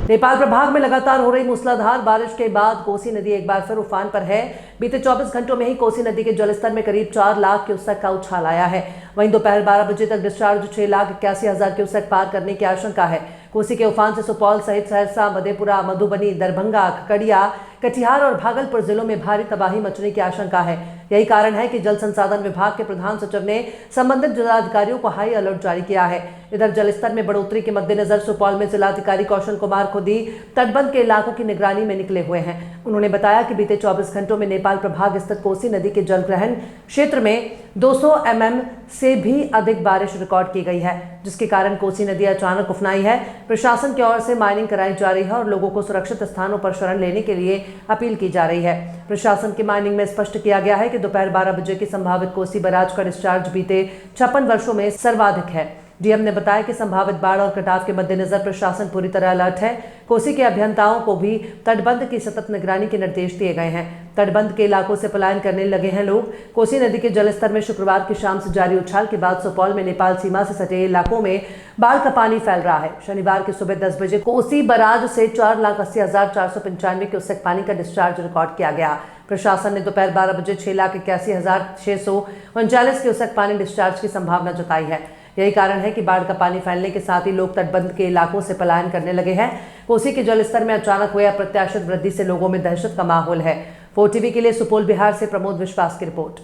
नेपाल प्रभाग में लगातार हो रही मूसलाधार बारिश के बाद कोसी नदी एक बार फिर उफान पर है। बीते 24 घंटों में ही कोसी नदी के जलस्तर में करीब 4 लाख क्यूसेक का उछाल आया है। वहीं दोपहर 12 बजे तक डिस्चार्ज 6,81,000 क्यूसेक पार करने की आशंका है। कोसी के उफान से सुपौल सहित सहरसा, मधेपुरा, मधुबनी, दरभंगा, खगड़िया, कटिहार और भागलपुर जिलों में भारी तबाही मचने की आशंका है। यही कारण है कि जल संसाधन विभाग के प्रधान सचिव ने संबंधित जिलाधिकारियों को हाई अलर्ट जारी किया है। इधर जलस्तर में बढ़ोतरी के मद्देनजर सुपौल में जिलाधिकारी कौशल कुमार खुदी तटबंध के इलाकों की निगरानी में निकले हुए हैं। उन्होंने बताया कि बीते 24 घंटों में नेपाल प्रभाग स्थित कोसी नदी के जलग्रहण क्षेत्र में 200 mm से भी अधिक बारिश रिकॉर्ड की गई है, जिसके कारण कोसी नदी अचानक उफनाई है। प्रशासन की ओर से माइनिंग कराई जा रही है और लोगों को सुरक्षित स्थानों पर शरण लेने के लिए अपील की जा रही है। प्रशासन की माइनिंग में स्पष्ट किया गया है कि दोपहर 12 बजे की संभावित कोसी बैराज का डिस्चार्ज बीते 56 वर्षों में सर्वाधिक है। डीएम ने बताया कि संभावित बाढ़ और कटाव के मद्देनजर प्रशासन पूरी तरह अलर्ट है। कोसी के अभियंताओं को भी तटबंध की सतत निगरानी के निर्देश दिए गए हैं। तटबंध के इलाकों से पलायन करने लगे हैं लोग। कोसी नदी के जलस्तर में शुक्रवार की शाम से जारी उछाल के बाद सुपौल में नेपाल सीमा से सटे इलाकों में बाढ़ का पानी फैल रहा है। शनिवार की सुबह 10 बजे कोसी बैराज से 4,80,495 क्यूसेक पानी का डिस्चार्ज रिकॉर्ड किया गया। प्रशासन ने दोपहर 12 बजे 6,81,639 क्यूसेक पानी डिस्चार्ज की संभावना जताई है। यही कारण है कि बाढ़ का पानी फैलने के साथ ही लोग तटबंध के इलाकों से पलायन करने लगे हैं। कोसी के जलस्तर में अचानक हुए अप्रत्याशित वृद्धि से लोगों में दहशत का माहौल है। 4TV के लिए सुपौल बिहार से प्रमोद विश्वास की रिपोर्ट।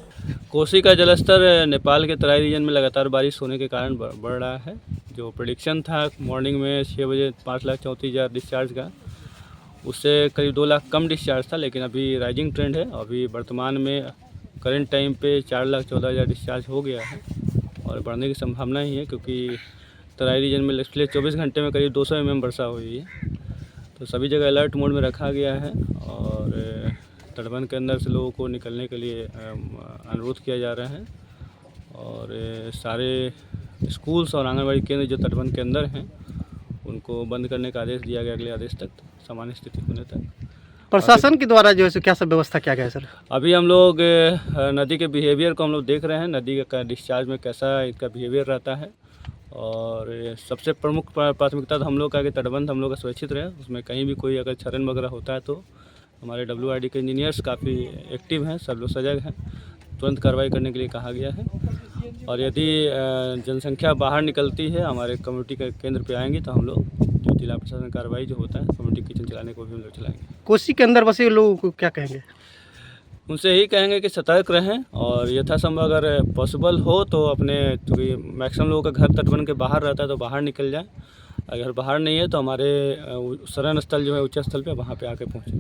कोसी का जलस्तर नेपाल के तराई रीजन में लगातार बारिश होने के कारण बढ़ रहा है। जो प्रेडिक्शन था मॉर्निंग में 6 बजे 5,34,000 डिस्चार्ज का, उससे करीब 2 लाख कम डिस्चार्ज था, लेकिन अभी राइजिंग ट्रेंड है। अभी वर्तमान में करंट टाइम पे 4,14,000 डिस्चार्ज हो गया है और बढ़ने की संभावना ही है, क्योंकि तराई रीजन में पिछले 24 घंटे में करीब 200 mm वर्षा हुई है। तो सभी जगह अलर्ट मोड में रखा गया है और तटबंध के अंदर से लोगों को निकलने के लिए अनुरोध किया जा रहा है और सारे स्कूल्स और आंगनबाड़ी केंद्र जो तटबंध के अंदर हैं उनको बंद करने का आदेश दिया गया अगले आदेश तक, सामान्य स्थिति होने तक। प्रशासन के द्वारा जो है क्या सब व्यवस्था किया गया है सर? अभी हम लोग नदी के बिहेवियर को हम लोग देख रहे हैं, नदी का डिस्चार्ज में कैसा इसका बिहेवियर रहता है और सबसे प्रमुख प्राथमिकता तो हम लोग का कि तटबंध हम लोग का सुरक्षित रहे। उसमें कहीं भी कोई अगर क्षरण वगैरह होता है तो हमारे WRD के इंजीनियर्स काफ़ी एक्टिव हैं, सब लोग सजग हैं, तुरंत कार्रवाई करने के लिए कहा गया है। और यदि जनसंख्या बाहर निकलती है हमारे कम्युनिटी के केंद्र पे आएंगे तो हम लोग जो जिला प्रशासन कार्रवाई जो होता है कम्युनिटी किचन चलाने को भी हम लोग चलाएंगे। कोसी के अंदर बसे लोगों को क्या कहेंगे? उनसे यही कहेंगे कि सतर्क रहें और यथासंभव अगर पॉसिबल हो तो अपने, क्योंकि मैक्सिमम लोगों का घर तटबंध के बाहर रहता है, तो बाहर निकल जाए। अगर बाहर नहीं है तो हमारे शरण स्थल जो है उच्च स्थल पे वहाँ पे आके पहुँचे।